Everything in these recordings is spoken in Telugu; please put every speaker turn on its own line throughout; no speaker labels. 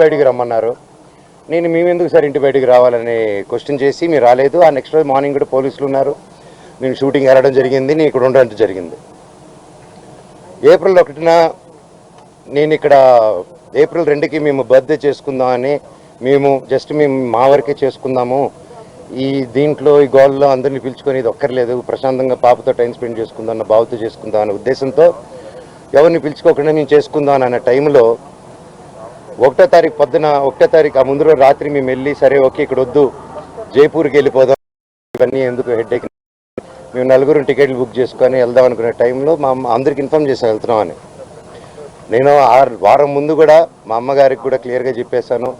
బయటికి రమ్మన్నారు. నేను మేమెందుకు సార్ ఇంటి బయటికి రావాలని క్వశ్చన్ చేసి మీరు రాలేదు. ఆ నెక్స్ట్ రోజు మార్నింగ్ కూడా పోలీసులు ఉన్నారు. నేను షూటింగ్ వెళ్ళడం జరిగింది, నేను ఇక్కడ ఉండడం జరిగింది. ఏప్రిల్ 1న నేను ఇక్కడ ఏప్రిల్ 2కి మేము బర్త్డే చేసుకుందామని మేము మా వరకే చేసుకుందాము, ఈ దీంట్లో ఈ గోల్లో అందరినీ పిలుచుకొని ఇది ఒక్కర్లేదు, ప్రశాంతంగా పాపతో టైం స్పెండ్ చేసుకుందాం అన్న బావతో చేసుకుందాం అనే ఉద్దేశంతో ఎవరిని పిలుచుకోకుండా నేను చేసుకుందాం అన్న టైంలో 1వ తారీఖు పొద్దున 1వ తారీఖు ఆ ముందు రోజు రాత్రి మేము వెళ్ళి సరే ఓకే ఇక్కడ వద్దు జైపూర్కి వెళ్ళిపోదాం, ఇవన్నీ ఎందుకు హెడ్ఏక్, మేము నలుగురు టికెట్లు బుక్ చేసుకొని వెళ్దాం అనుకునే టైంలో మా అమ్మ అందరికి ఇన్ఫామ్ చేసాం వెళ్తున్నామని. నేను వారం ముందు కూడా మా అమ్మగారికి కూడా క్లియర్గా చెప్పేశాను,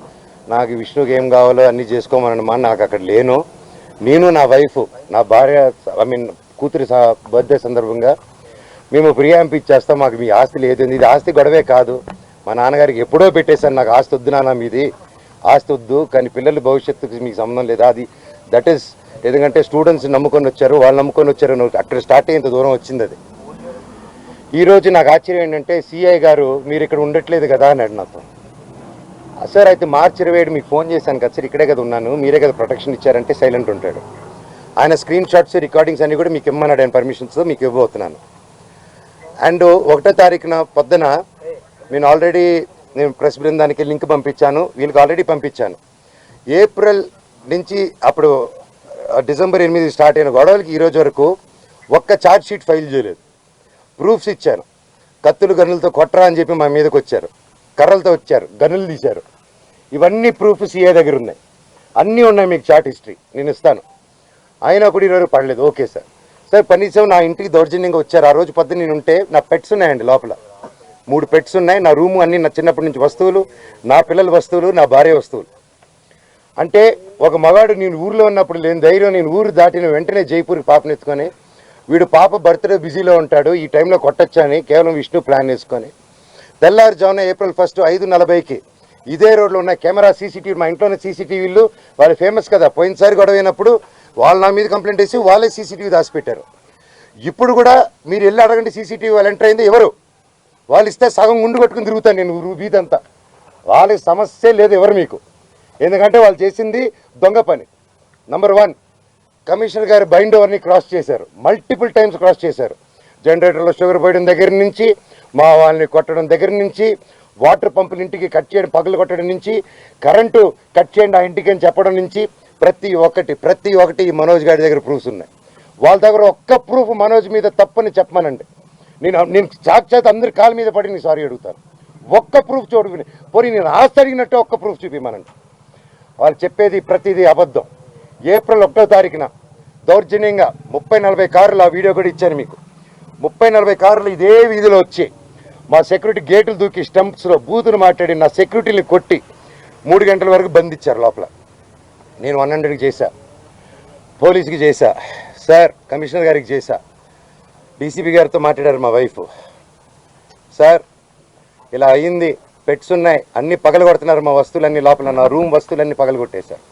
నాకు విష్ణుకి ఏం కావాలో అన్నీ చేసుకోమనమ్మా, నాకు అక్కడ లేను. నేను నా వైఫ్ నా భార్య కూతురి బర్త్డే సందర్భంగా మేము ప్రియాంప్ ఇచ్చేస్తాం, మాకు మీ ఆస్తి లేదు, ఇది ఆస్తి గొడవే కాదు, మా నాన్నగారికి ఎప్పుడో పెట్టేశాను, నాకు ఆస్తి వద్దు నాన్న, మీది ఆస్తి వద్దు, కానీ పిల్లల భవిష్యత్తుకి మీకు సంబంధం లేదా, అది దట్ ఈస్ ఎందుకంటే స్టూడెంట్స్ నమ్ముకొని వచ్చారు, వాళ్ళు నమ్ముకొని వచ్చారు, అక్కడ స్టార్ట్ అయ్యేంత దూరం వచ్చింది. అది ఈరోజు నాకు ఆశ్చర్యం ఏంటంటే సిఐ గారు మీరు ఇక్కడ ఉండట్లేదు కదా అన్నాడు నాతో. సార్ అయితే మార్చి 27 మీకు ఫోన్ చేశాను కదా సార్, ఇక్కడే కదా ఉన్నాను, మీరే కదా ప్రొటెక్షన్ ఇచ్చారంటే సైలెంట్ ఉంటాడు. ఆయన స్క్రీన్ షాట్స్ రికార్డింగ్స్ అన్నీ కూడా మీకు ఇమ్మన్నాడు, ఆయన పర్మిషన్స్ మీకు ఇవ్వబోతున్నాను. అండ్ 1వ తారీఖున పొద్దున నేను ప్రెస్ బృందానికి లింక్ పంపించాను, వీళ్ళకి ఆల్రెడీ పంపించాను. ఏప్రిల్ నుంచి అప్పుడు డిసెంబర్ 8 స్టార్ట్ అయిన గొడవలకి ఈరోజు వరకు ఒక్క ఛార్జ్ షీట్ ఫైల్ చేయలేదు. ప్రూఫ్స్ ఇచ్చాను, కత్తులు గన్నులతో కొట్టరా అని చెప్పి మా మీదకి వచ్చారు, కర్రలతో వచ్చారు, గన్నులు తీశారు, ఇవన్నీ ప్రూఫ్ సిఏ దగ్గర ఉన్నాయి, అన్నీ ఉన్నాయి, మీకు చార్ట్ హిస్టరీ నేను ఇస్తాను. అయినా కూడా ఈరోజు పడలేదు. ఓకే సార్, సార్ కనీసం నా ఇంటికి దౌర్జన్యంగా వచ్చారు. ఆ రోజు పొద్దున్న నేను ఉంటే నా పెట్స్ ఉన్నాయండి, లోపల 3 పెట్స్ ఉన్నాయి, నా రూము అన్ని నా చిన్నప్పటి నుంచి వస్తువులు, నా పిల్లల వస్తువులు, నా భార్య వస్తువులు. అంటే ఒక మగాడు నేను ఊరిలో ఉన్నప్పుడు లేని ధైర్యం, నేను ఊరు దాటిన వెంటనే జైపూర్కి పాపను ఎత్తుకొని, వీడు పాప బర్త్డే బిజీలో ఉంటాడు, ఈ టైంలో కొట్టొచ్చని కేవలం విష్ణు ప్లాన్ వేసుకొని తెల్లారుజామున ఏప్రిల్ 1 5:40కి ఇదే రోడ్లో ఉన్న కెమెరా సీసీటీవీ, మా ఇంట్లోనే సీసీటీవీలు, వాళ్ళు ఫేమస్ కదా, పోయినసారి గొడవ అయినప్పుడు వాళ్ళు నా మీద కంప్లైంట్ వేసి వాళ్ళే సీసీటీవీ దాచిపెట్టారు. ఇప్పుడు కూడా మీరు వెళ్ళి అడగండి సీసీటీవీ వాళ్ళు ఎంటర్ అయింది ఎవరు, వాళ్ళు ఇస్తే సగం గుండు కొట్టుకుని తిరుగుతాను నేను వీధంతా, వాళ్ళకి సమస్య లేదు ఎవరు మీకు, ఎందుకంటే వాళ్ళు చేసింది దొంగ పని. నంబర్ 1, కమిషనర్ గారు బైండ్ ఓవర్ని క్రాస్ చేశారు, మల్టిపుల్ టైమ్స్ క్రాస్ చేశారు. జనరేటర్లో షుగర్ పోయడం దగ్గర నుంచి, మా వాళ్ళని కొట్టడం దగ్గర నుంచి, వాటర్ పంపులు ఇంటికి కట్ చేయడం, పగలు కొట్టడం నుంచి, కరెంటు కట్ చేయండి ఆ ఇంటికి అని చెప్పడం నుంచి, ప్రతి ఒక్కటి ఈ మనోజ్ గారి దగ్గర ప్రూఫ్స్ ఉన్నాయి. వాళ్ళ దగ్గర ఒక్క ప్రూఫ్ మనోజ్ మీద తప్పని చెప్పమనండి, నేను సాక్షాత్ అందరి కాళ్ళ మీద పడి నేను సారీ అడుగుతాను. ఒక్క ప్రూఫ్ చూడుకుని పోనీ నేను ఆస్తి అడిగినట్టు ఒక్క ప్రూఫ్ చూపిమనండి. వాళ్ళు చెప్పేది ప్రతిదీ అబద్ధం. ఏప్రిల్ 1వ తారీఖున దౌర్జన్యంగా 30-40 కార్లు, ఆ వీడియో కూడా ఇచ్చాను మీకు, 30-40 కార్లు ఇదే వీధిలో వచ్చి మా సెక్యూరిటీ గేట్లు దూకి స్టంప్స్లో బూతులు మాట్లాడి నా సెక్యూరిటీని కొట్టి 3 గంటల వరకు బంధించారు లోపల. నేను 100కి చేశా, పోలీసుకి చేశా, సార్ కమిషనర్ గారికి చేశా, డీసీపీ గారితో మాట్లాడారు మా వైఫ్, సార్ ఇలా అయ్యింది, పెట్స్ ఉన్నాయి, అన్నీ పగలగొడుతున్నారు, మా వస్తువులన్నీ లోపల, నా రూమ్ వస్తువులన్నీ పగలగొట్టేశారు,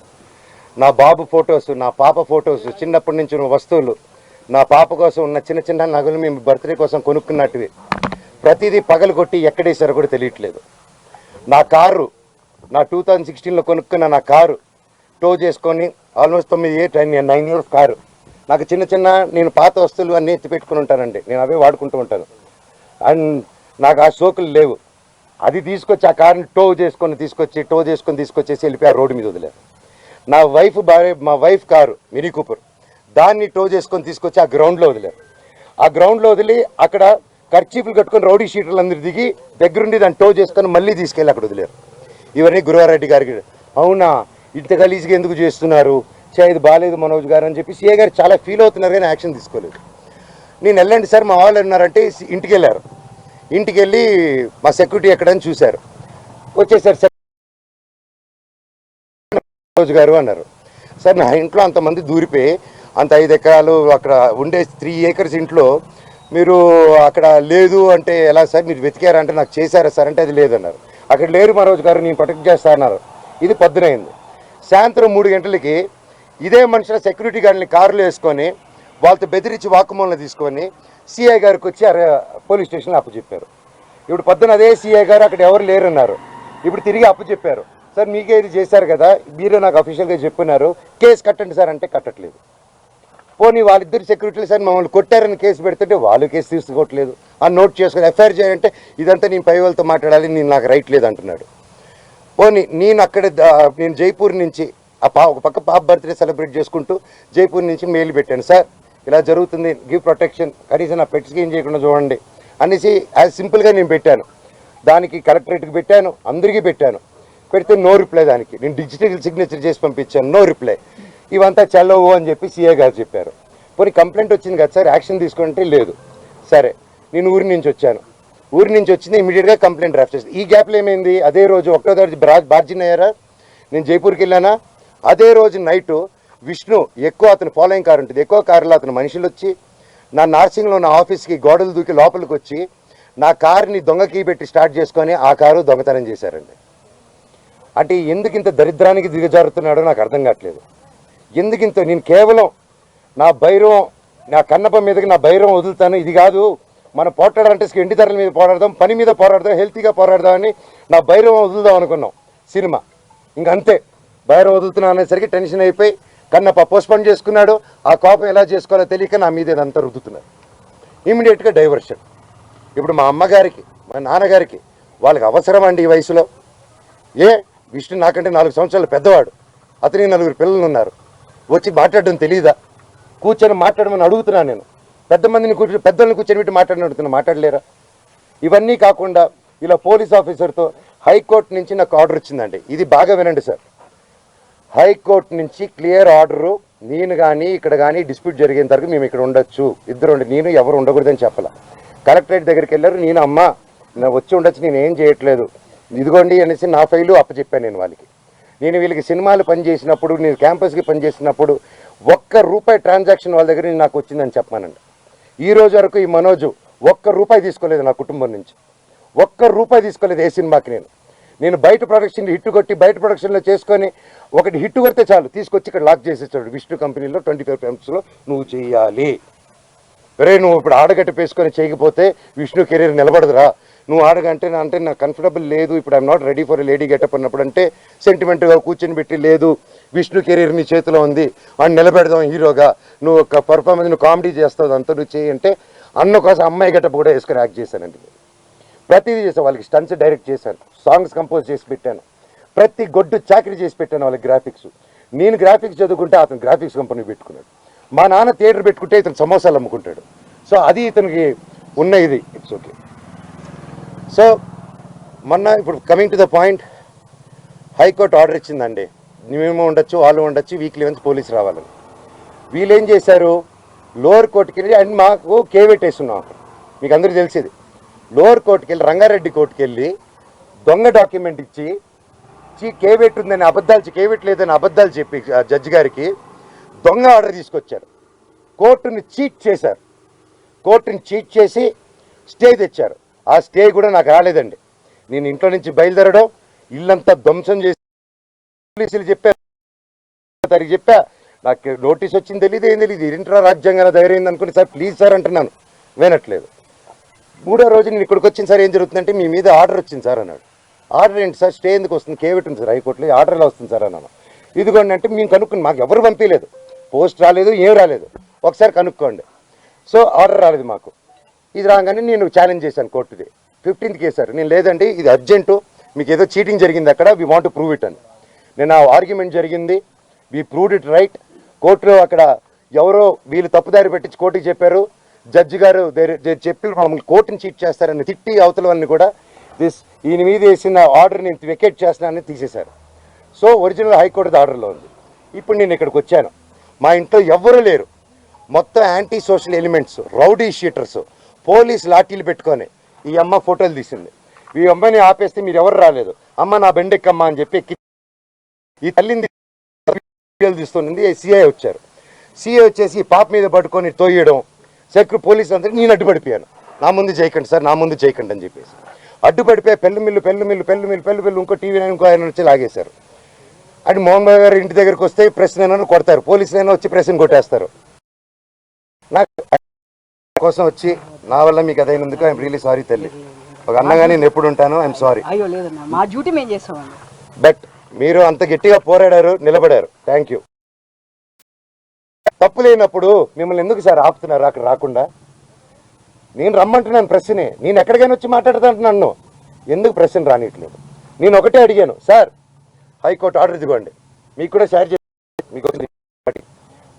నా బాబు ఫొటోస్, నా పాప ఫొటోస్, చిన్నప్పటి నుంచి ఉన్న వస్తువులు, నా పాప కోసం ఉన్న చిన్న చిన్న నగలు మేము బర్త్డే కోసం కొనుక్కున్నట్టువి ప్రతిదీ పగలగొట్టి ఎక్కడేసారో కూడా తెలియట్లేదు. నా కారు, నా 2016లో కొనుక్కున్న నా కారు టో చేసుకొని ఆల్మోస్ట్ 9 ఇయర్స్ కారు, నాకు చిన్న నేను పాత వస్తువులు అన్నీ ఎత్తి పెట్టుకుని ఉంటానండి, నేను అవే వాడుకుంటూ ఉంటాను, అండ్ నాకు ఆ షోకులు లేవు. అది తీసుకొచ్చి ఆ కారుని టో చేసుకొని తీసుకొచ్చేసి వెళ్ళిపోయి ఆ రోడ్డు మీద వదిలేరు. మా వైఫ్ కారు మినీ కూపర్, దాన్ని టో చేసుకొని తీసుకొచ్చి ఆ గ్రౌండ్లో వదిలేరు. ఆ గ్రౌండ్లో వదిలి అక్కడ ఖర్చీపులు కట్టుకొని రౌడీ షీటర్లు అందరూ దిగి దగ్గరుండి దాన్ని టో చేసుకొని మళ్ళీ తీసుకెళ్ళి అక్కడ వదిలేరు. ఇవన్నీ గురువారెడ్డి గారికి, అవునా ఇంత గలీజ్గా ఎందుకు చేస్తున్నారు, ఇది బాగాలేదు మనోజ్ గారు అని చెప్పి సిఏ గారు చాలా ఫీల్ అవుతున్నారు, కానీ యాక్షన్ తీసుకోలేదు. నేను వెళ్ళండి సార్ మా వాళ్ళు ఉన్నారంటే ఇంటికి వెళ్ళారు, ఇంటికి వెళ్ళి మా సెక్యూరిటీ ఎక్కడని చూశారు, వచ్చేసారు మనోజ్ గారు అన్నారు. సార్ నా ఇంట్లో అంతమంది దూరిపోయి అంత 5 ఎకరాలు అక్కడ ఉండే 3 acres ఇంట్లో మీరు అక్కడ లేదు అంటే ఎలా సార్, మీరు వెతికారంటే నాకు చేశారా సార్ అంటే అది లేదన్నారు. అక్కడ లేరు మనోజ్ గారు, నేను ప్రొటెక్ట్ చేస్తా అన్నారు. ఇది పొద్దునైంది. సాయంత్రం 3 గంటలకి ఇదే మనుషుల సెక్యూరిటీ గార్డుని కారులో వేసుకొని వాళ్ళతో బెదిరించి వాక్కుమూలన తీసుకొని సిఐ గారికి వచ్చి పోలీస్ స్టేషన్లో అప్పచెప్పారు. ఇప్పుడు పొద్దున అదే సిఐ గారు అక్కడ ఎవరు లేరన్నారు. ఇప్పుడు తిరిగి అప్పు చెప్పారు. సార్ మీకే ఇది చేశారు కదా, మీరే నాకు అఫీషియల్గా చెప్పున్నారు, కేసు కట్టండి సార్ అంటే కట్టట్లేదు. పోనీ వాళ్ళిద్దరు సెక్యూరిటీలు సార్ మమ్మల్ని కొట్టారని కేసు పెడుతుంటే వాళ్ళు కేసు తీసుకోవట్లేదు. ఆ నోట్ చేసుకుని ఎఫ్ఐఆర్ చేయాలంటే ఇదంతా నేను పై వాళ్ళతో మాట్లాడాలి, నేను నాకు రైట్ లేదు అంటున్నాడు. పోనీ నేను జైపూర్ నుంచి ఒక పక్క పాప బర్త్డే సెలబ్రేట్ చేసుకుంటూ జైపూర్ నుంచి మెయిల్ పెట్టాను, సార్ ఇలా జరుగుతుంది, గివ్ ప్రొటెక్షన్, కనీసం నా పెట్స్కి ఏం చేయకుండా చూడండి అనేసి యాజ్ సింపుల్గా నేను పెట్టాను. దానికి కలెక్టరేట్కి పెట్టాను, అందరికీ పెట్టాను. పెడితే నో రిప్లై. దానికి నేను డిజిటల్ సిగ్నేచర్ చేసి పంపించాను, నో రిప్లై. ఇవంతా చల్లవు అని చెప్పి సీఏ గారు చెప్పారు. పోనీ కంప్లైంట్ వచ్చింది కదా సార్, యాక్షన్ తీసుకుంటే లేదు. సరే, నేను ఊరి నుంచి వచ్చాను. ఊరి నుంచి వచ్చింది, ఇమీడియట్గా కంప్లైంట్ డ్రాఫ్ట్ చేసి ఈ గ్యాప్లో ఏమైంది, అదే రోజు 1వ తారీఖు బార్జిన్ అయ్యారా, నేను జైపూర్కి వెళ్ళానా, అదే రోజు నైటు విష్ణు అతను ఫాలోయింగ్ కారు ఉంటుంది, ఎక్కువ కారులో అతను మనుషులు వచ్చి నా నార్సింగ్లో నా ఆఫీస్కి గోడలు దూకి లోపలికి వచ్చి నా కారుని దొంగ కీ పెట్టి స్టార్ట్ చేసుకొని ఆ కారు దొంగతనం చేశారండి. అంటే ఎందుకు ఇంత దరిద్రానికి దిగజారుతున్నాడో నాకు అర్థం కావట్లేదు. ఎందుకింత నేను కేవలం నా భైరవం, నా కన్నప్ప మీదకి నా భైరవం వదులుతాను, ఇది కాదు మనం పోరాడాలంటే ఎండి ధరల మీద పోరాడదాం, పని మీద పోరాడదాం, హెల్తీగా పోరాడదామని నా భైరవం వదులుదాం అనుకున్నాం సినిమా. ఇంకంతే, భైరవం వదులుతున్నా అనేసరికి టెన్షన్ అయిపోయి కన్నప్ప పోస్ట్పోన్ చేసుకున్నాడు. ఆ కోపం ఎలా చేసుకోవాలో తెలియక నా మీద ఇదంతా రుద్దుతున్నారు. ఇమీడియట్గా డైవర్షన్. ఇప్పుడు మా అమ్మగారికి మా నాన్నగారికి వాళ్ళకి అవసరం అండి ఈ వయసులో. విష్ణు నాకంటే 4 సంవత్సరాలు పెద్దవాడు, అతనికి 4 పిల్లలు ఉన్నారు, వచ్చి మాట్లాడడం తెలియదా, కూర్చొని మాట్లాడమని అడుగుతున్నాను నేను. పెద్దమందిని పెద్దల్ని కూర్చొని పెట్టి అడుగుతున్నా, మాట్లాడలేరా? ఇవన్నీ కాకుండా ఇలా పోలీస్ ఆఫీసర్తో హైకోర్టు నుంచి నాకు ఆర్డర్ వచ్చిందండి. ఇది బాగా వినండి సార్, హైకోర్టు నుంచి క్లియర్ ఆర్డరు, నేను కానీ ఇక్కడ కానీ డిస్ప్యూట్ జరిగేంత వరకు మేము ఇక్కడ ఉండొచ్చు, ఇద్దరు నేను ఎవరు ఉండకూడదని చెప్పాల. కలెక్టరేట్ దగ్గరికి వెళ్ళారు, నేను అమ్మ వచ్చి ఉండొచ్చు, నేను ఏం చేయట్లేదు, ఇదిగోండి అనేసి నా ఫైలు అప్పచెప్పాను నేను వాళ్ళకి. నేను వీళ్ళకి సినిమాలు పనిచేసినప్పుడు, నేను క్యాంపస్కి పనిచేసినప్పుడు ₹1 ట్రాన్సాక్షన్ వాళ్ళ దగ్గర నాకు వచ్చిందని చెప్పానండి. ఈ రోజు వరకు ఈ మనోజు ₹1 తీసుకోలేదు నా కుటుంబం నుంచి, ₹1 తీసుకోలేదు ఏ సినిమాకి. నేను బయట ప్రొడక్షన్ హిట్ కొట్టి బయట ప్రొడక్షన్లో చేసుకొని ఒకటి హిట్ కొడితే చాలు తీసుకొచ్చి ఇక్కడ లాక్ చేసేస్తాడు. విష్ణు కంపెనీలో 25 filmsలో నువ్వు చేయాలి, నువ్వు ఇప్పుడు ఆడగట్ట పేసుకొని చేయకపోతే విష్ణు కెరీర్ నిలబడదురా, నువ్వు ఆడగంటే అంటే నాకు కంఫర్టబుల్ లేదు, ఇప్పుడు I'm not ready for lady getup అన్నప్పుడు అంటే సెంటిమెంట్గా కూర్చొని పెట్టి లేదు విష్ణు కెరీర్ నీ చేతిలో ఉంది, వాడిని నిలబెడదాం హీరోగా, నువ్వు ఒక పర్ఫార్మెన్స్, నువ్వు కామెడీ చేస్తావు, అంతా నువ్వు చేయి అంటే అన్న కోసం అమ్మాయి గెటప్ కూడా వేసుకొని యాక్ట్ చేశానండి. ప్రతిదీ చేశాను, వాళ్ళకి స్టంట్స్ డైరెక్ట్ చేశాను, సాంగ్స్ కంపోజ్ చేసి పెట్టాను, ప్రతి గొడ్డు చాకరీ చేసి పెట్టాను వాళ్ళకి. గ్రాఫిక్స్, నేను గ్రాఫిక్స్ చదువుకుంటే అతను గ్రాఫిక్స్ కంపెనీ పెట్టుకున్నాడు, మా నాన్న థియేటర్ పెట్టుకుంటే ఇతను సమోసాలు అమ్ముకుంటాడు. సో అది ఇతనికి ఉన్న ఇది. It's okay. సో మొన్న ఇప్పుడు coming to the point, high court order ఇచ్చిందండి, మేము ఉండొచ్చు వాళ్ళు ఉండొచ్చు, వీక్లీ వన్స్ పోలీసు రావాలని. వీళ్ళు ఏం చేశారు, లోవర్ కోర్టుకి వెళ్ళి, అండ్ మాకు కేవెట్ వేస్తున్నాం అక్కడ, మీకు అందరికీ తెలిసేది, లోవర్ కోర్టుకి వెళ్ళి రంగారెడ్డి కోర్టుకి వెళ్ళి దొంగ డాక్యుమెంట్ ఇచ్చి కేవెట్ ఉందని అబద్ధాలు, కేవెట్ లేదని అబద్ధాలు చెప్పి జడ్జి గారికి దొంగ ఆర్డర్ తీసుకొచ్చారు. కోర్టుని చీట్ చేశారు, కోర్టుని చీట్ చేసి స్టే తెచ్చారు. ఆ స్టే కూడా నాకు రాలేదండి. నేను ఇంట్లో నుంచి బయలుదేరడం, ఇల్లంతా ధ్వంసం చేసి పోలీసులు చెప్పా, నాకు నోటీస్ వచ్చింది తెలియదు, ఏం తెలియదు, ఇంట్రా రాజ్యాంగంలో ధైర్యం అనుకుని సార్ ప్లీజ్ సార్ అంటున్నాను, వినట్లేదు. 3వ రోజు నేను ఇక్కడికి వచ్చింది, సార్ ఏం జరుగుతుందంటే మీ మీద ఆర్డర్ వచ్చింది సార్ అన్నాడు. ఆర్డర్ ఏంటి సార్, స్టే ఎందుకు వస్తుంది, కేవెట్ ఉంది సార్ హైకోర్టులో, ఆర్డర్ ఎలా వస్తుంది సార్ అన్నాను. ఇదిగోండి అంటే మేము కనుక్కుని, మాకు ఎవరు పంపించలేదు, పోస్ట్ రాలేదు, ఏం రాలేదు, ఒకసారి కనుక్కోండి. సో ఆర్డర్ రాలేదు మాకు. ఇది రాగానే నేను ఛాలెంజ్ చేశాను కోర్టుది, 15th కేసారు. నేను లేదండి ఇది అర్జెంటు, మీకు ఏదో చీటింగ్ జరిగింది అక్కడ, we want to prove it అని. నేను ఆ ఆర్గ్యుమెంట్ జరిగింది, వీ ప్రూవ్డ్ ఇట్ రైట్. కోర్టులో అక్కడ ఎవరో వీళ్ళు తప్పుదారి పెట్టించి కోర్టుకి చెప్పారు, జడ్జి గారు చెప్పి మమ్మల్ని కోర్టుని చీట్ చేస్తారని తిట్టి అవతల వాళ్ళని కూడా ఈయన మీద వేసిన ఆర్డర్ నేను వెకేట్ చేస్తున్నానని తీసేశారు. సో ఒరిజినల్ హైకోర్టు ఆర్డర్లో ఉంది. ఇప్పుడు నేను ఇక్కడికి వచ్చాను, మా ఇంట్లో ఎవ్వరూ లేరు, మొత్తం anti social elements, rowdy sheeters, police లాఠీలు పెట్టుకొని ఈ అమ్మ ఫోటోలు తీసింది. ఈ అమ్మాయిని ఆపేస్తే మీరు ఎవరు రాలేదు, అమ్మ నా బెండెక్కమ్మ అని చెప్పి ఈ తల్లిని తీస్తుంది. సిఐ వచ్చారు, సిఐ వచ్చేసి ఈ పాప మీద పట్టుకొని తోయడం, పోలీసు అందరూ నేను అడ్డుపడిపోయాను, నా ముందు చేయకండి సార్, నా ముందు చేయకండి అని చెప్పేసి అడ్డుపడిపోయి పెళ్ళు మిల్లు ఇంకో టీవీ ఇంకో ఆయన వచ్చి లాగేశారు. అంటే మోహన్ బాబు గారు ఇంటి దగ్గరికి వస్తే ప్రెస్నైనా కొడతారు, పోలీసులైనా వచ్చి ప్రెస్ని కొట్టేస్తారు. నాకు కోసం వచ్చి నా వల్ల మీకు అదైనందుకు ఐఎమ్ రియలీ సారీ తల్లి, ఒక అన్నగా నేను ఎప్పుడు ఉంటాను. I'm sorry.
అయ్యో లేదన్నా, మా డ్యూటీ మేము చేస్తామండి.
బట్ మీరు అంత గట్టిగా పోరాడారు, నిలబడారు. Thank you. తప్పు లేనప్పుడు మిమ్మల్ని ఎందుకు సార్ ఆపుతున్నారు అక్కడ రాకుండా? నేను రమ్మంటున్నాను ప్రెస్ని, నేను ఎక్కడికైనా వచ్చి మాట్లాడతాను. నన్ను ఎందుకు ప్రెస్ని రానిట్లేదు? నేను ఒకటే అడిగాను, సార్ హైకోర్టు ఆర్డర్ ఇదిగోండి, మీకు కూడా షేర్ చేసి, మీకు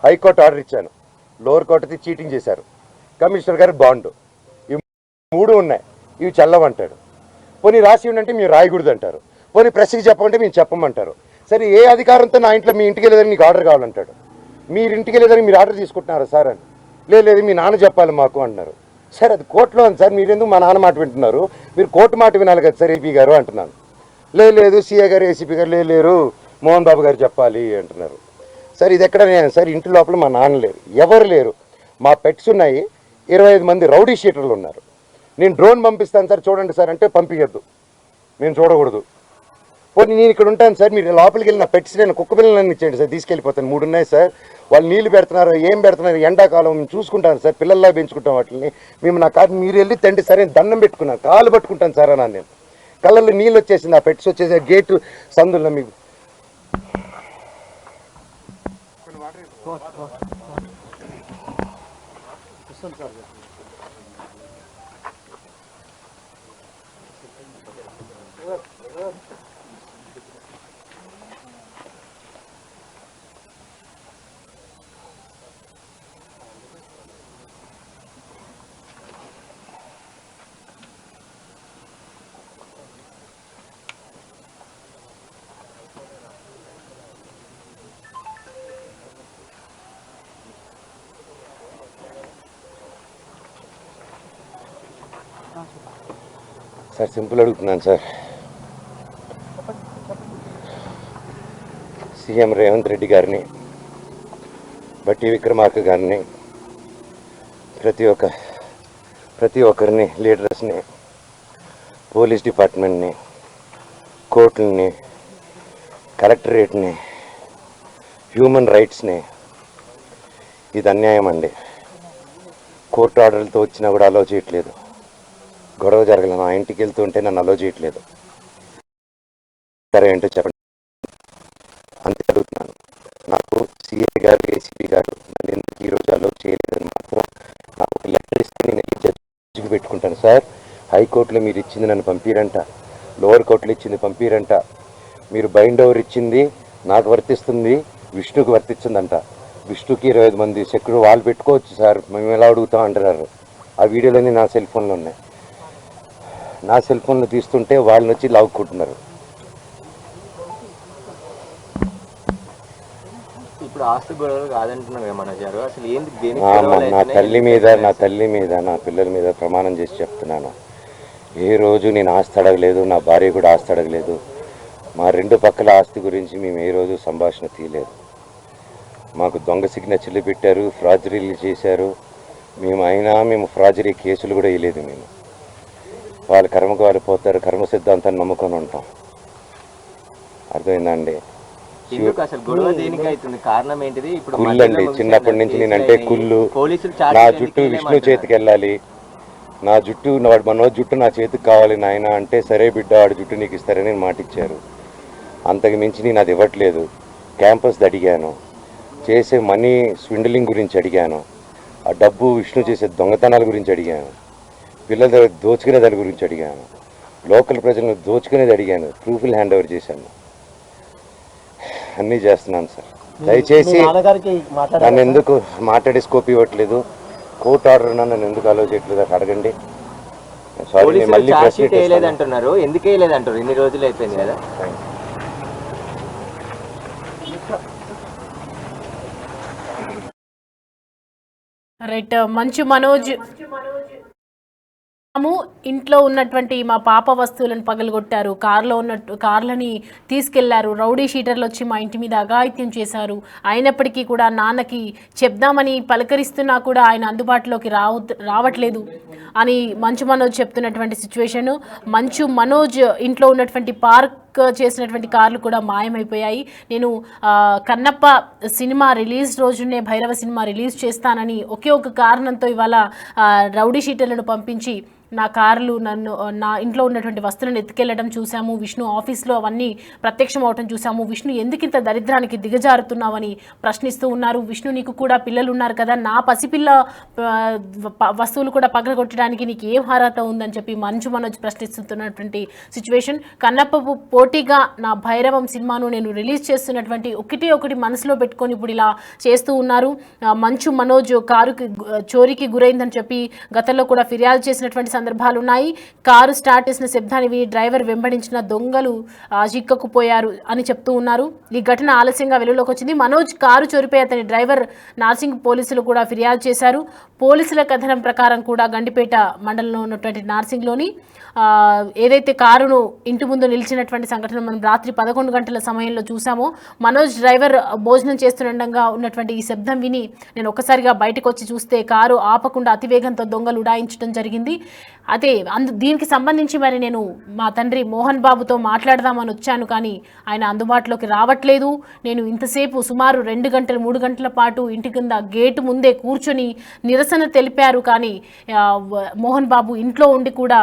హైకోర్టు ఆర్డర్ ఇచ్చాను, లోవర్ కోర్టుది చీటింగ్ చేశారు, కమిషనర్ గారు బాండు, ఇవి 3 ఉన్నాయి, ఇవి చల్లవంటాడు. పోనీ రాసి ఉండంటే మీరు రాయకూడదు అంటారు. పోనీ ప్రెస్కి చెప్పమంటే మేము చెప్పమంటారు. సరే ఏ అధికారంతో నా ఇంట్లో మీ ఇంటికి వెళ్ళేదని మీకు ఆర్డర్ కావాలంటాడు. మీరు ఇంటికి వెళ్ళేదని మీరు ఆర్డర్ తీసుకుంటున్నారా సార్ అని? లేదు మీ నాన్న చెప్పాలి మాకు అంటున్నారు. సార్ అది కోర్టులో ఉంది సార్, మీరు ఎందుకు మా నాన్న మాట వింటున్నారు? మీరు కోర్టు మాట వినాలి కదా సార్ ఏపీ గారు అంటున్నాను. లేదు సీఏ గారు ఏసీపీ గారు లేరు, మోహన్ బాబు గారు చెప్పాలి అంటున్నారు. సార్ ఇది ఎక్కడ నేను సార్ ఇంటి లోపల మా నాన్న లేరు, ఎవరు లేరు, మా పెట్స్ ఉన్నాయి, 25 మంది రౌడీ షీటర్లు ఉన్నారు. నేను డ్రోన్ పంపిస్తాను సార్ చూడండి సార్ అంటే పంపించద్దు, మేము చూడకూడదు. పోనీ నేను ఇక్కడ ఉంటాను సార్, మీరు లోపలికి వెళ్ళిన పెట్స్ నేను కుక్క పిల్లలన్నీ ఇచ్చేయండి సార్, తీసుకెళ్ళిపోతాను. 3 ఉన్నాయి సార్, వాళ్ళు నీళ్లు పెడుతున్నారు, ఏం పెడుతున్నారు, ఎండాకాలం మేము చూసుకుంటాను సార్, పిల్లల్లా పెంచుకుంటాం వాటిని. మేము నా కాదు మీరు వెళ్ళి తండ్రి సరే దండం పెట్టుకున్నాను, కాలు పట్టుకుంటాను సార్ అన్నాను. నేను కళ్ళల్లో నీళ్ళు వచ్చేసింది, ఆ పెట్స్ వచ్చేసి గేటు సందుల్లో మీకు సార్ సింపుల్ అడుగుతున్నాను సార్. సీఎం రేవంత్ రెడ్డి గారిని, బట్టి విక్రమార్క గారిని, ప్రతి ఒక్కరిని, లీడర్స్ని, పోలీస్ డిపార్ట్మెంట్ని, కోర్టుల్ని, కలెక్టరేట్ని, హ్యూమన్ రైట్స్ని, ఇది అన్యాయం అండి. కోర్టు ఆర్డర్లతో వచ్చినా కూడా అలో చేయట్లేదు. గొడవ జరగలేదు, నా ఇంటికి వెళ్తుంటే నన్ను అలో చేయట్లేదు. సరే ఏంటో చెప్పండి, అంతే అడుగుతున్నాను. నాకు సిఐ గారు ఏసీపీ గారు నన్ను ఎందుకు ఈరోజు అలో చేయలేదని మాత్రం నాకు ఒక లెటర్ ఇస్తే నేను జడ్జికి పెట్టుకుంటాను. సార్ హైకోర్టులో మీరు ఇచ్చింది నన్ను పంపిరంట, లోవర్ కోర్టులో ఇచ్చింది పంపిరంట, మీరు బైండ్ ఓవర్ ఇచ్చింది నాకు వర్తిస్తుంది, విష్ణుకి వర్తించిందంట. విష్ణుకి 25 మంది సెక్యూరిటీ వాళ్ళు పెట్టుకోవచ్చు సార్, మేము ఎలా అడుగుతాం అంటున్నారు. ఆ వీడియోలన్నీ నా సెల్ ఫోన్లో ఉన్నాయి. నా సెల్ ఫోన్లో తీస్తుంటే వాళ్ళని వచ్చి లాక్కుంటున్నారు.
ఇప్పుడు ఆస్తి గొడవలు కాదంటున్నారు ఏమన్నారు అసలు ఏంది?
నా తల్లి మీద నా పిల్లల మీద ప్రమాణం చేసి చెప్తున్నాను, ఏ రోజు నేను ఆస్తి అడగలేదు, నా భార్య కూడా ఆస్తి అడగలేదు. మా 2 పక్కల ఆస్తి గురించి మేము ఏ రోజు సంభాషణ తీయలేదు. మాకు దొంగ సిగ్నేచర్లు పెట్టారు, ఫ్రాజరీలు చేశారు. మేము ఫ్రాజరీ కేసులు కూడా వేయలేదు. మేము వాళ్ళ కర్మకు వాళ్ళు పోతారు, కర్మ సిద్ధాంతాన్ని నమ్ముకొని ఉంటాం. అర్థమైందండి? కుళ్ళు అండి, చిన్నప్పటి నుంచి నేనంటే కుళ్ళు. నా జుట్టు విష్ణు చేతికి వెళ్ళాలి, నా జుట్టు మనో జుట్టు నా చేతికి కావాలి నాయన అంటే, సరే బిడ్డ వాడి జుట్టు నీకు ఇస్తారని మాట ఇచ్చారు. అంతకు మించి నేను అది ఇవ్వట్లేదు. క్యాంపస్ అడిగాను, చేసే మనీ స్విండలింగ్ గురించి అడిగాను, ఆ డబ్బు విష్ణు చేసే దొంగతనాల గురించి అడిగాను, పిల్లల దగ్గర దోచుకునే దాని గురించి అడిగాను, లోకల్ ప్రజలను దోచుకునేది అడిగాను, ప్రూఫ్లు హ్యాండ్ ఓవర్ చేశాను, అన్నీ చేస్తున్నాను సార్. దయచేసి నన్ను ఎందుకు మాట్లాడే స్కోప్ ఇవ్వట్లేదు, కోర్టు ఆర్డర్ నన్ను ఎందుకు అలో చేయట్లేదు అక్కడ అడగండి. సారీ, మళ్ళీ
అంటున్నారు, ఎందుకు వేయలేదంటారు? ఇన్ని రోజులు అయిపోయింది కదా.
రైట్, మంచు మనోజ్, ఇంట్లో ఉన్నటువంటి మా పాప వస్తువులను పగలగొట్టారు, కార్లని తీసుకెళ్లారు, రౌడీ షీటర్లు వచ్చి మా ఇంటి మీద అఘాయిత్యం చేశారు. అయినప్పటికీ కూడా నాన్నకి చెప్దామని పలకరిస్తున్నా కూడా ఆయన అందుబాటులోకి రావట్లేదు అని మంచు మనోజ్ చెప్తున్నటువంటి సిచ్యువేషను. మంచు మనోజ్ ఇంట్లో ఉన్నటువంటి పార్క్ చేసినటువంటి కార్లు కూడా మాయమైపోయాయి. నేను కన్నప్ప సినిమా రిలీజ్ రోజునే భైరవ సినిమా రిలీజ్ చేస్తానని ఒకే ఒక కారణంతో ఇవాళ రౌడీ షీటర్లను పంపించి నా కార్లు నా ఇంట్లో ఉన్నటువంటి వస్తువులను ఎత్తుకెళ్లడం చూసాము, విష్ణు ఆఫీస్లో అవన్నీ ప్రత్యక్షం అవటం చూసాము, విష్ణు ఎందుకు ఇంత దరిద్రానికి దిగజారుతున్నావని ప్రశ్నిస్తూ ఉన్నారు. విష్ణు నీకు కూడా పిల్లలు ఉన్నారు కదా, నా పసిపిల్ల వస్తువులు కూడా పగలగొట్టడానికి నీకు ఏం అర్హత ఉందని చెప్పి మంచు మనోజ్ ప్రశ్నిస్తున్నటువంటి సిచ్యువేషన్. కన్నప్ప పోటీగా నా భైరవం సినిమాను నేను రిలీజ్ చేస్తున్నటువంటి ఒకటి మనసులో పెట్టుకొని ఇప్పుడు ఇలా చేస్తూ ఉన్నారు. మంచు మనోజ్ కారుకి చోరీకి గురైందని చెప్పి గతంలో కూడా ఫిర్యాదు చేసినటువంటి సందర్భాలు ఉన్నాయి. కారు స్టార్ట్ చేసిన శబ్దాన్ని విని డ్రైవర్ వెంబడించిన దొంగలు చిక్కకుపోయారు అని చెప్తూ ఉన్నారు. ఈ ఘటన ఆలస్యంగా వెలుగులోకి వచ్చింది. మనోజ్ కారు చోరీపై అతని డ్రైవర్ నార్సింగ్ పోలీసులు కూడా ఫిర్యాదు చేశారు. పోలీసుల కథనం ప్రకారం కూడా గండిపేట మండలంలో ఉన్నటువంటి నార్సింగ్లోని ఏదైతే కారును ఇంటి ముందు నిలిచినటువంటి సంఘటన మనం రాత్రి 11 గంటల సమయంలో చూసామో, మనోజ్ డ్రైవర్ భోజనం చేస్తుండగా ఉన్నటువంటి ఈ శబ్దం విని నేను ఒక్కసారిగా బయటకు వచ్చి చూస్తే కారు ఆపకుండా అతివేగంతో దొంగలు ఉడాయించడం జరిగింది. అదే దీనికి సంబంధించి మరి నేను మా తండ్రి మోహన్ బాబుతో మాట్లాడదామని వచ్చాను, కానీ ఆయన అందుబాటులోకి రావట్లేదు. నేను ఇంతసేపు సుమారు 2 గంటలు 3 గంటల పాటు ఇంటి కింద గేటు ముందే కూర్చొని నిరసన తెలిపారు, కానీ మోహన్ బాబు ఇంట్లో ఉండి కూడా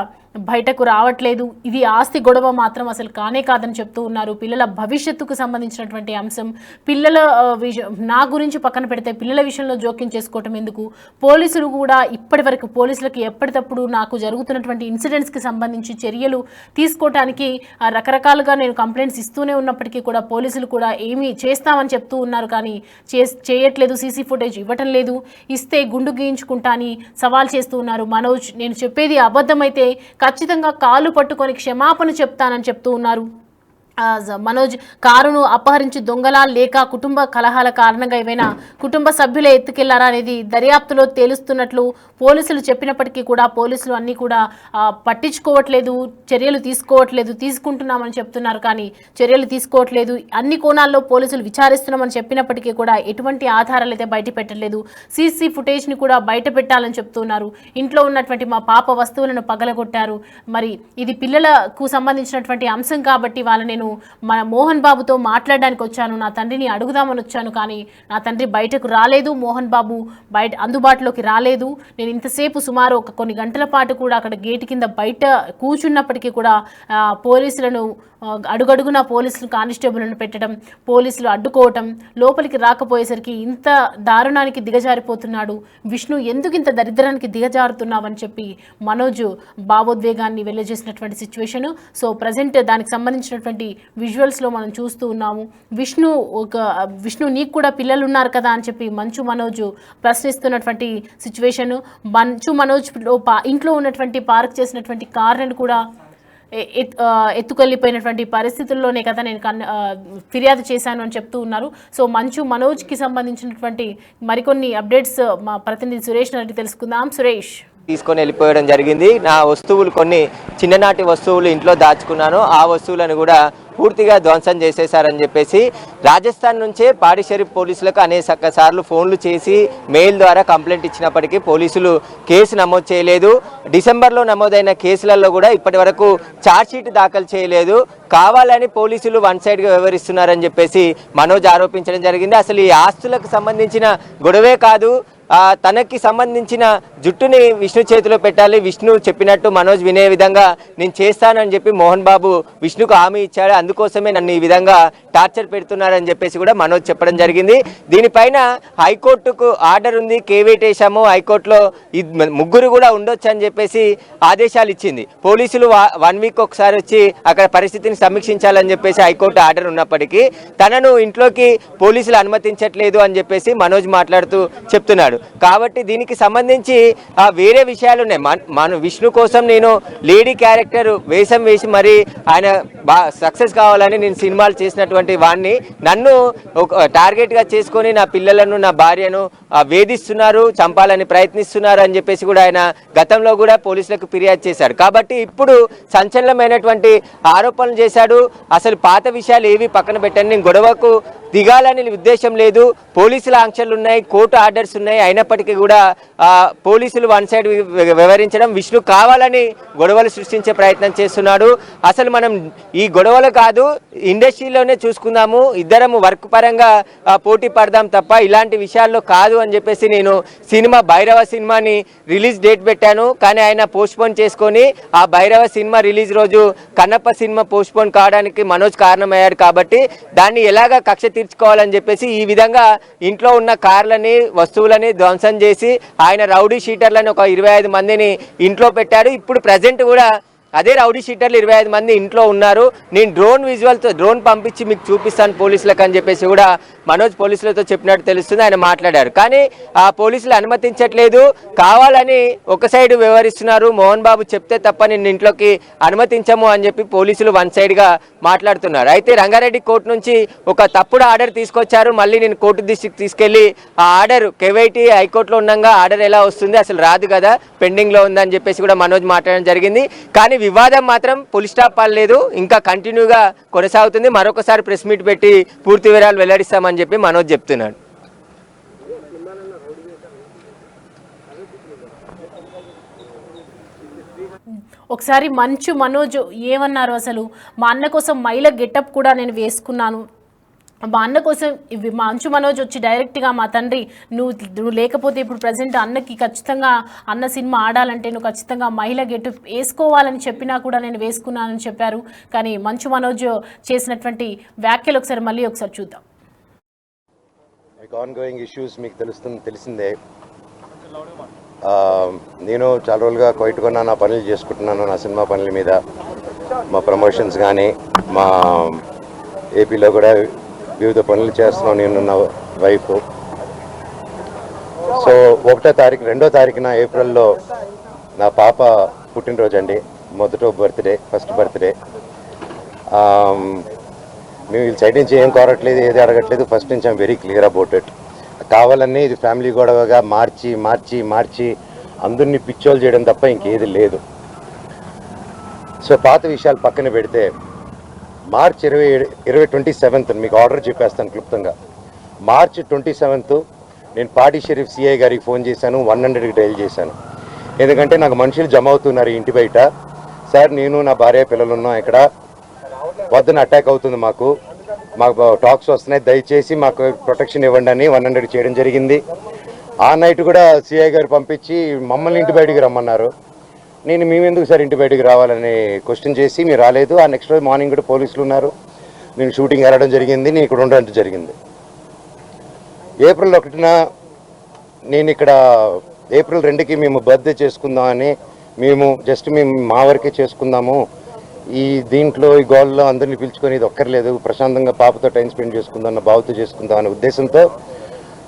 బయటకు రావట్లేదు. ఇది ఆస్తి గొడవ మాత్రం అసలు కానే కాదని చెప్తూ ఉన్నారు. పిల్లల భవిష్యత్తుకు సంబంధించినటువంటి అంశం, పిల్లల నా గురించి పక్కన పెడితే పిల్లల విషయంలో జోక్యం చేసుకోవటం ఎందుకు? పోలీసులు కూడా ఇప్పటి వరకు పోలీసులకు ఎప్పటికప్పుడు నాకు జరుగుతున్నటువంటి ఇన్సిడెంట్స్కి సంబంధించి చర్యలు తీసుకోవటానికి రకరకాలుగా నేను కంప్లైంట్స్ ఇస్తూనే ఉన్నప్పటికీ కూడా పోలీసులు కూడా ఏమీ చేస్తామని చెప్తూ ఉన్నారు, కానీ చేయట్లేదు. సీసీ ఫుటేజ్ ఇవ్వటం లేదు. ఇస్తే గుండు గీయించుకుంటా అని సవాల్ చేస్తూ ఉన్నారు. మనోజ్, నేను చెప్పేది అబద్ధమైతే ఖచ్చితంగా కాళ్ళు పట్టుకొని క్షమాపణ చెప్తానని చెప్తూ ఉన్నారు. మనోజ్ కారును అపహరించి దొంగలా లేక కుటుంబ కలహాల కారణంగా ఏవైనా కుటుంబ సభ్యులే ఎత్తుకెళ్లారా అనేది దర్యాప్తులో తేలుస్తున్నట్లు పోలీసులు చెప్పినప్పటికీ కూడా పోలీసులు అన్నీ కూడా పట్టించుకోవట్లేదు, చర్యలు తీసుకుంటున్నామని చెప్తున్నారు, కానీ చర్యలు తీసుకోవట్లేదు. అన్ని కోణాల్లో పోలీసులు విచారిస్తున్నామని చెప్పినప్పటికీ కూడా ఎటువంటి ఆధారాలు అయితే బయట పెట్టలేదు. సీసీ ఫుటేజ్ని కూడా బయట పెట్టాలని చెప్తున్నారు. ఇంట్లో ఉన్నటువంటి మా పాప వస్తువులను పగలగొట్టారు. మరి ఇది పిల్లలకు సంబంధించినటువంటి అంశం కాబట్టి నేను మన మోహన్ బాబుతో మాట్లాడడానికి వచ్చాను, నా తండ్రిని అడుగుదామని వచ్చాను, కానీ నా తండ్రి బయటకు రాలేదు, మోహన్ బాబు అందుబాటులోకి రాలేదు. నేను ఇంతసేపు సుమారు కొన్ని గంటల పాటు కూడా అక్కడ గేటు కింద బయట కూర్చున్నప్పటికీ కూడా పోలీసులను అడుగడుగున పోలీసులు కానిస్టేబుల్ను పెట్టడం, పోలీసులు అడ్డుకోవటం, లోపలికి రాకపోయేసరికి ఇంత దారుణానికి దిగజారిపోతున్నాడు విష్ణు, ఎందుకు ఇంత దరిద్రానికి దిగజారుతున్నావని చెప్పి మనోజ్ భావోద్వేగాన్ని వెళ్ళజేసినటువంటి సిచ్యువేషన్. సో ప్రజెంట్ దానికి సంబంధించినటువంటి విజువల్స్లో మనం చూస్తూ ఉన్నాము. విష్ణు నీకు కూడా పిల్లలు ఉన్నారు కదా అని చెప్పి మంచు మనోజ్ ప్రశ్నిస్తున్నటువంటి సిచ్యువేషన్. మంచు మనోజ్ ఇంట్లో ఉన్నటువంటి పార్క్ చేసినటువంటి కార్లను కూడా ఎత్తుకెళ్ళిపోయినటువంటి పరిస్థితుల్లోనే కదా నేను ఫిర్యాదు చేశాను అని చెప్తూ ఉన్నారు. సో మంచు మనోజ్కి సంబంధించినటువంటి మరికొన్ని అప్డేట్స్ మా ప్రతినిధి సురేష్ రెడ్డి తెలుసుకుందాం. సురేష్,
తీసుకొని వెళ్ళిపోవడం జరిగింది. నా వస్తువులు కొన్ని చిన్ననాటి వస్తువులు ఇంట్లో దాచుకున్నాను, ఆ వస్తువులను కూడా పూర్తిగా ధ్వంసం చేసేశారని చెప్పేసి రాజస్థాన్ నుంచే పాడి షరీఫ్ పోలీసులకు అనేక సార్లు ఫోన్లు చేసి మెయిల్ ద్వారా కంప్లైంట్ ఇచ్చినప్పటికీ పోలీసులు కేసు నమోదు చేయలేదు. డిసెంబర్లో నమోదైన కేసులలో కూడా ఇప్పటి వరకు ఛార్జ్షీట్ దాఖలు చేయలేదు. కావాలని పోలీసులు వన్ సైడ్గా వ్యవహరిస్తున్నారని చెప్పేసి మనోజ్ ఆరోపించడం జరిగింది. అసలు ఈ ఆస్తులకు సంబంధించిన గొడవే కాదు, తనకి సంబంధించిన జుట్టుని విష్ణు చేతిలో పెట్టాలి, విష్ణు చెప్పినట్టు మనోజ్ వినే విధంగా నేను చేస్తానని చెప్పి మోహన్ బాబు విష్ణుకు హామీ ఇచ్చాడు. అందుకోసమే నన్ను ఈ విధంగా టార్చర్ పెడుతున్నారని చెప్పేసి కూడా మనోజ్ చెప్పడం జరిగింది. దీనిపైన హైకోర్టుకు ఆర్డర్ ఉంది, కేవేట్ వేశాము, హైకోర్టులో ముగ్గురు కూడా ఉండొచ్చు అని చెప్పేసి ఆదేశాలు ఇచ్చింది. పోలీసులు 1 వీక్ ఒకసారి వచ్చి అక్కడ పరిస్థితిని సమీక్షించాలని చెప్పేసి హైకోర్టు ఆర్డర్ ఉన్నప్పటికీ తనను ఇంట్లోకి పోలీసులు అనుమతించట్లేదు అని చెప్పేసి మనోజ్ మాట్లాడుతూ చెప్తున్నాడు. కాబట్టి దీనికి సంబంధించి వేరే విషయాలు ఉన్నాయి. మన విష్ణు కోసం నేను లేడీ క్యారెక్టర్ వేషం వేసి మరి ఆయన సక్సెస్ కావాలని నేను సినిమాలు చేసినటువంటి వాడిని నన్ను టార్గెట్గా చేసుకొని నా పిల్లలను నా భార్యను వేధిస్తున్నారు, చంపాలని ప్రయత్నిస్తున్నారు అని చెప్పేసి కూడా ఆయన గతంలో కూడా పోలీసులకు ఫిర్యాదు చేశాడు. కాబట్టి ఇప్పుడు సంచలనమైనటువంటి ఆరోపణలు చేశాడు. అసలు పాత విషయాలు ఏవి పక్కన పెట్టండి, నేను గొడవకు దిగాలని ఉద్దేశం లేదు, పోలీసుల ఆంక్షలు ఉన్నాయి, కోర్టు ఆర్డర్స్ ఉన్నాయి, అయినప్పటికీ కూడా పోలీసులు వన్ సైడ్ వ్యవహరించడం, విష్ణు కావాలని గొడవలు సృష్టించే ప్రయత్నం చేస్తున్నాడు. అసలు మనం ఈ గొడవలు కాదు, ఇండస్ట్రీలోనే చూసుకుందాము, ఇద్దరము వర్క్ పరంగా పోటీ పడదాం తప్ప ఇలాంటి విషయాల్లో కాదు అని చెప్పేసి నేను భైరవ సినిమాని రిలీజ్ డేట్ పెట్టాను. పెట్టాను, కానీ ఆయన పోస్ట్పోన్ చేసుకొని ఆ భైరవ సినిమా రిలీజ్ రోజు కన్నప్ప సినిమా పోస్ట్పోన్ కావడానికి మనోజ్ కారణమయ్యాడు. కాబట్టి దాన్ని ఎలాగ కక్ష తీర్చుకోవాలని చెప్పేసి ఈ విధంగా ఇంట్లో ఉన్న కార్లని వస్తువులని ధ్వంసం చేసి ఆయన రౌడీ షీటర్లను ఒక 25 మందిని ఇంట్లో పెట్టాడు. ఇప్పుడు ప్రజెంట్ కూడా అదే రౌడీ షీటర్లు 25 మంది ఇంట్లో ఉన్నారు. నేను డ్రోన్ పంపించి మీకు చూపిస్తాను పోలీసులకు అని చెప్పేసి కూడా మనోజ్ పోలీసులతో చెప్పినట్టు తెలుస్తుంది. ఆయన మాట్లాడారు, కానీ ఆ పోలీసులు అనుమతించట్లేదు, కావాలని ఒక సైడ్ వ్యవహరిస్తున్నారు. మోహన్ బాబు చెప్తే తప్ప నిన్ను ఇంట్లోకి అనుమతించము అని చెప్పి పోలీసులు వన్ సైడ్గా మాట్లాడుతున్నారు. అయితే రంగారెడ్డి కోర్టు నుంచి ఒక తప్పుడు ఆర్డర్ తీసుకొచ్చారు. మళ్ళీ నేను కోర్టు దృష్టికి తీసుకెళ్లి ఆ ఆర్డర్ కేవైటీ హైకోర్టులో ఉండగా ఆర్డర్ ఎలా వస్తుంది, అసలు రాదు కదా, పెండింగ్లో ఉందని చెప్పేసి కూడా మనోజ్ మాట్లాడడం జరిగింది. కానీ వివాదం మాత్రం పులి స్టాప్ పడలేదు, ఇంకా కంటిన్యూగా కొనసాగుతుంది. మరొకసారి ప్రెస్ మీట్ పెట్టి పూర్తి వివరాలు వెల్లడిస్తామని చెప్పి మనోజ్ చెప్తున్నాడు.
ఒకసారి మంచు మనోజ్ ఏమన్నారు, అసలు మా అన్న కోసం మహిళ గెటప్ కూడా నేను వేసుకున్నాను, మా అన్న కోసం మంచు మనోజ్ వచ్చి డైరెక్ట్గా మా తండ్రి నువ్వు లేకపోతే ఇప్పుడు ప్రజెంట్ అన్నకి ఖచ్చితంగా అన్న సినిమా ఆడాలంటే నువ్వు ఖచ్చితంగా మహిళ గెటు వేసుకోవాలని చెప్పినా కూడా నేను వేసుకున్నానని చెప్పారు. కానీ మంచు మనోజ్ చేసినటువంటి వ్యాఖ్యలు ఒకసారి మళ్ళీ ఒకసారి చూద్దాం.
ఆన్గోయింగ్ ఇష్యూస్ మీకు తెలిసిందే. నేను చాలా రోజులుగా కొట్టుకున్నా నా పనులు చేసుకుంటున్నాను, నా సినిమా పనుల మీద, మా ప్రమోషన్స్ కానీ మా ఏపీలో కూడా వివిధ పనులు చేస్తున్నాను నేను, నా వైఫ్. సో 1వ తారీఖు 2వ తారీఖున ఏప్రిల్లో నా పాప పుట్టినరోజు అండి, ఫస్ట్ బర్త్డే. మేము వీళ్ళ సైడ్ నుంచి ఏం కోరట్లేదు, ఏది అడగట్లేదు. ఫస్ట్ నుంచి I'm very clear about it. కావాలన్నీ ఇది ఫ్యామిలీ గొడవగా మార్చి అందరినీ పిచ్చోలు చేయడం తప్ప ఇంకేది లేదు. సో పాత విషయాలు పక్కన పెడితే మార్చ్ 27th మీకు ఆర్డర్ చెప్పేస్తాను క్లుప్తంగా. మార్చ్ 27 నేను పాడి షరీఫ్ సిఐ గారికి ఫోన్ చేశాను, 100కి డైల్ చేశాను. ఎందుకంటే నాకు మనుషులు జమ అవుతున్నారు ఇంటి బయట. సార్ నేను నా భార్య పిల్లలు ఉన్నాం ఇక్కడ, పొద్దున అటాక్ అవుతుంది, మాకు టాక్స్ వస్తున్నాయి, దయచేసి మాకు ప్రొటెక్షన్ ఇవ్వండి అని 100 చేయడం జరిగింది. ఆ నైట్ కూడా సిఐ గారు పంపించి మమ్మల్ని ఇంటి బయటికి రమ్మన్నారు. నేను మేమెందుకు సార్ ఇంటి బయటికి రావాలని క్వశ్చన్ చేసి మీరు రాలేదు. ఆ నెక్స్ట్ రోజు మార్నింగ్ కూడా పోలీసులు ఉన్నారు, నేను షూటింగ్ వెళ్ళడం జరిగింది, నేను ఇక్కడ ఉండడం జరిగింది. ఏప్రిల్ 1న నేను ఇక్కడ ఏప్రిల్ 2కి మేము బర్త్డే చేసుకుందామని మేము మా వరకే చేసుకుందాము, ఈ దీంట్లో ఈ గోల్లో అందరినీ పిలుచుకొని ఇది ఒక్కర్లేదు, ప్రశాంతంగా పాపతో టైం స్పెండ్ చేసుకుందాం, నా బావతో చేసుకుందాం అనే ఉద్దేశంతో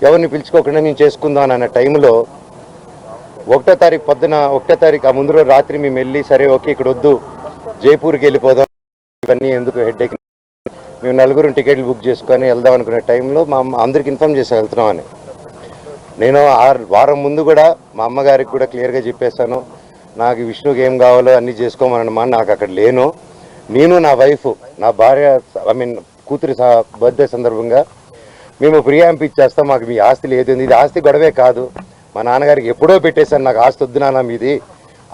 ఎవరిని పిలుచుకోకుండా నేను చేసుకుందాం అన్న టైంలో 1వ తారీఖు పొద్దున 1వ తారీఖు ఆ ముందు రోజు రాత్రి మేము వెళ్ళి సరే ఓకే ఇక్కడ వద్దు జైపూర్కి వెళ్ళిపోదాం, ఇవన్నీ ఎందుకు హెడ్ఏక్, మేము 4 టికెట్లు బుక్ చేసుకొని వెళ్దాం అనుకునే టైంలో మా అమ్మ అందరికి ఇన్ఫామ్ చేసి వెళ్తున్నామని. నేను వారం ముందు కూడా మా అమ్మగారికి కూడా క్లియర్గా చెప్పేశాను, నాకు విష్ణుకి ఏం కావాలో అన్నీ చేసుకోమన్నమా, నాకు అక్కడ లేను. నేను నా వైఫ్ నా భార్య కూతురి బర్త్డే సందర్భంగా మేము ప్రియాంప్ ఇచ్చేస్తాం, మాకు మీ ఆస్తి లేదు, ఇది ఆస్తి గొడవే కాదు, మా నాన్నగారికి ఎప్పుడో పెట్టేశాను, నాకు ఆస్తి వద్దు నాన్న, మీది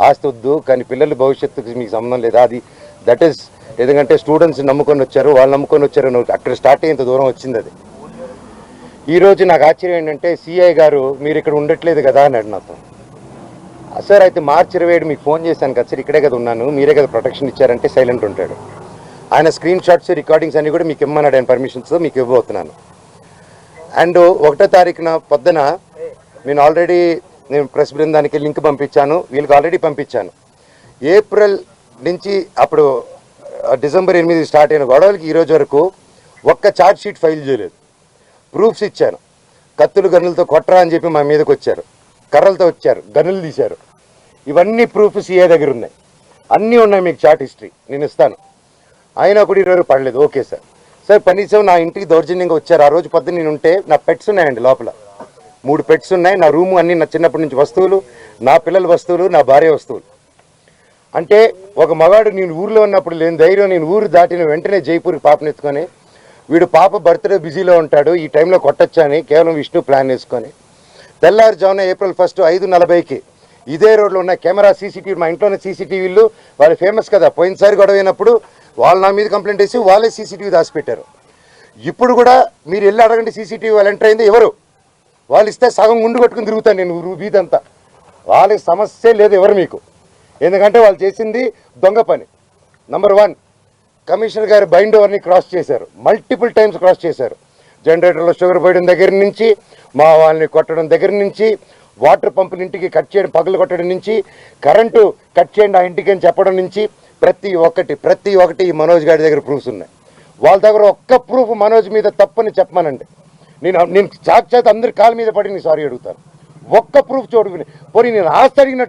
ఆస్తి వద్దు, కానీ పిల్లల భవిష్యత్తుకి మీకు సంబంధం లేదు, అది దట్ ఈస్ ఎందుకంటే స్టూడెంట్స్ నమ్ముకొని వచ్చారు, వాళ్ళు నమ్ముకొని వచ్చారు, అక్కడ స్టార్ట్ అయ్యేంత దూరం వచ్చింది అది. ఈరోజు నాకు ఆశ్చర్యం ఏంటంటే సిఐ గారు మీరు ఇక్కడ ఉండట్లేదు కదా అన్నాడు నాతో. సార్ అయితే మార్చి 27 మీకు ఫోన్ చేశాను కదా సార్, ఇక్కడే కదా ఉన్నాను, మీరే కదా ప్రొటెక్షన్ ఇచ్చారంటే సైలెంట్ ఉంటాడు. ఆయన స్క్రీన్ షాట్స్ రికార్డింగ్స్ అన్నీ కూడా మీకు ఇమ్మన్నాడు, ఆయన పర్మిషన్స్తో మీకు ఇవ్వబోతున్నాను. అండ్ 1వ తారీఖున పొద్దున నేను ప్రెస్ బృందానికి లింక్ పంపించాను, వీళ్ళకి ఆల్రెడీ పంపించాను. ఏప్రిల్ నుంచి అప్పుడు డిసెంబర్ 8 స్టార్ట్ అయిన గొడవలకి ఈరోజు వరకు ఒక్క ఛార్జ్ షీట్ ఫైల్ చేయలేదు. ప్రూఫ్స్ ఇచ్చాను, కత్తులు గన్నులతో కొట్టరా అని చెప్పి మా మీదకి వచ్చారు, కర్రలతో వచ్చారు, గన్నులు తీశారు, ఇవన్నీ ప్రూఫ్ సిఏ దగ్గర ఉన్నాయి, అన్నీ ఉన్నాయి, మీకు చార్ట్ హిస్టరీ నేను ఇస్తాను. అయినా కూడా 20 పడలేదు. ఓకే సార్, కనీసం నా ఇంటికి దౌర్జన్యంగా వచ్చారు. ఆ రోజు పొద్దున్న నేను ఉంటే నా పెట్స్ ఉన్నాయండి, లోపల 3 పెట్స్ ఉన్నాయి, నా రూము అన్నీ నా చిన్నప్పటి నుంచి వస్తువులు, నా పిల్లల వస్తువులు, నా భార్య వస్తువులు. అంటే ఒక మగాడు నేను ఊరిలో ఉన్నప్పుడు లేని ధైర్యం, నేను ఊరు దాటిన వెంటనే జైపూర్కి పాపనెత్తుకొని, వీడు పాప బర్త్డే బిజీలో ఉంటాడు, ఈ టైంలో కొట్టొచ్చని కేవలం విష్ణు ప్లాన్ వేసుకొని తెల్లారుజామున ఏప్రిల్ 1 5:40కి ఇదే రోడ్లో ఉన్న కెమెరా సీసీటీవీ, మా ఇంట్లోనే సీసీటీవీలు, వాళ్ళు ఫేమస్ కదా, పోయినసారి గొడవ అయినప్పుడు వాళ్ళు నా మీద కంప్లైంట్ వేసి వాళ్ళే సీసీటీవీ దాచిపెట్టారు. ఇప్పుడు కూడా మీరు వెళ్ళి అడగండి, సీసీటీవీ వాళ్ళు ఎంటర్ అయింది ఎవరు, వాళ్ళు ఇస్తే సగం గుండు కొట్టుకుని తిరుగుతాను నేను వీధంతా. వాళ్ళకి సమస్య లేదు ఎవరు మీకు, ఎందుకంటే వాళ్ళు చేసింది దొంగ పని. నంబర్ 1, కమిషనర్ గారి బైండ్ ఓవర్ని క్రాస్ చేశారు, మల్టిపుల్ టైమ్స్ క్రాస్ చేశారు. జనరేటర్లో షుగర్ పోయడం దగ్గర నుంచి, మా వాళ్ళని కొట్టడం దగ్గర నుంచి, వాటర్ పంపుని ఇంటికి కట్ చేయడం, పగలు కొట్టడం నుంచి, కరెంటు కట్ చేయండి ఆ ఇంటికి అని చెప్పడం నుంచి, ప్రతి ఒక్కటి ఈ మనోజ్ గారి దగ్గర ప్రూఫ్స్ ఉన్నాయి. వాళ్ళ దగ్గర ఒక్క ప్రూఫ్ మనోజ్ మీద తప్పని చెప్పమానండి, నేను సాక్షాత్ అందరి కాళ్ళ మీద పడి నేను సారీ అడుగుతాను. ఒక్క ప్రూఫ్ చూడుకుని పోనీ నేను ఆస్తి అడిగినట్టు